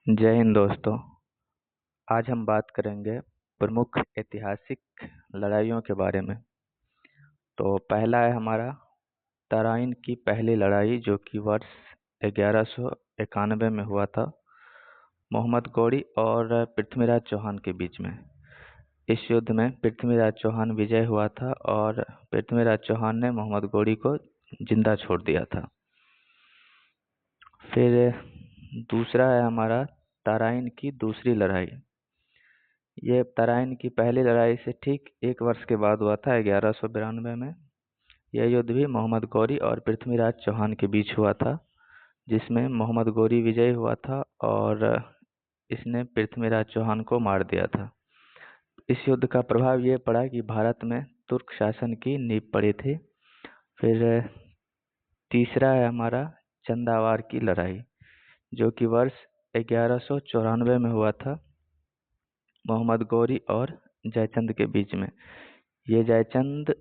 जय हिंद दोस्तों। आज हम बात करेंगे प्रमुख ऐतिहासिक लड़ाइयों के बारे में। तो पहला है हमारा तराइन की पहली लड़ाई, जो कि वर्ष 1191 में हुआ था, मोहम्मद गौरी और पृथ्वीराज चौहान के बीच में। इस युद्ध में पृथ्वीराज चौहान विजय हुआ था और पृथ्वीराज चौहान ने मोहम्मद गौरी को जिंदा छोड़ दिया था। फिर दूसरा है हमारा तराइन की दूसरी लड़ाई। ये तराइन की पहली लड़ाई से ठीक एक वर्ष के बाद हुआ था, 1192 में। यह युद्ध भी मोहम्मद गौरी और पृथ्वीराज चौहान के बीच हुआ था, जिसमें मोहम्मद गौरी विजयी हुआ था और इसने पृथ्वीराज चौहान को मार दिया था। इस युद्ध का प्रभाव ये पड़ा कि भारत में तुर्क शासन की नींव पड़ी थी। फिर तीसरा है हमारा चंदावार की लड़ाई, जो कि वर्ष 1194 में हुआ था, मोहम्मद गौरी और जयचंद के बीच में। ये जयचंद,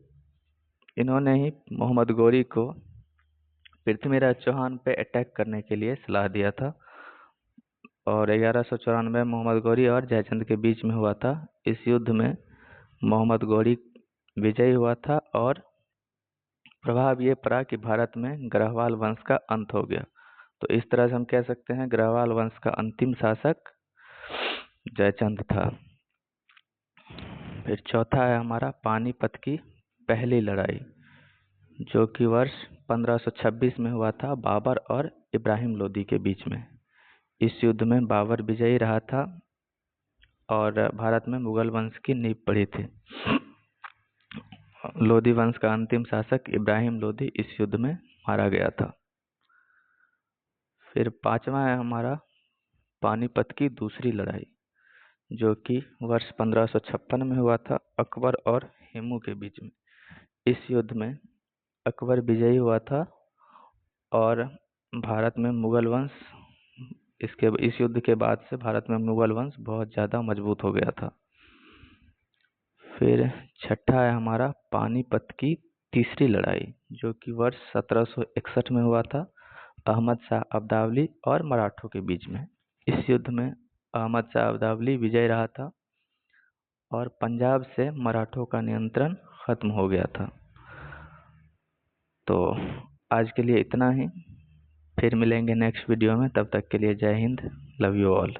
इन्होंने ही मोहम्मद गौरी को पृथ्वीराज चौहान पे अटैक करने के लिए सलाह दिया था और 1194 मोहम्मद गौरी और जयचंद के बीच में हुआ था। इस युद्ध में मोहम्मद गौरी विजयी हुआ था और प्रभाव ये पड़ा कि भारत में ग्रहवाल वंश का अंत हो गया। तो इस तरह से हम कह सकते हैं ग्रहवाल वंश का अंतिम शासक जयचंद था। फिर चौथा है हमारा पानीपत की पहली लड़ाई, जो कि वर्ष 1526 में हुआ था, बाबर और इब्राहिम लोदी के बीच में। इस युद्ध में बाबर विजयी रहा था और भारत में मुगल वंश की नींव पड़ी थी। लोदी वंश का अंतिम शासक इब्राहिम लोदी इस युद्ध में मारा गया था। फिर पांचवा है हमारा पानीपत की दूसरी लड़ाई, जो कि वर्ष 1556 में हुआ था, अकबर और हेमू के बीच में। इस युद्ध में अकबर विजयी हुआ था और भारत में मुगल वंश, इस युद्ध के बाद से भारत में मुगल वंश बहुत ज़्यादा मजबूत हो गया था। फिर छठा है हमारा पानीपत की तीसरी लड़ाई, जो कि वर्ष 1761 में हुआ था, अहमद शाह अब्दाली और मराठों के बीच में। इस युद्ध में अहमद शाह अब्दाली विजय रहा था और पंजाब से मराठों का नियंत्रण खत्म हो गया था। तो आज के लिए इतना ही। फिर मिलेंगे नेक्स्ट वीडियो में। तब तक के लिए जय हिंद, लव यू ऑल।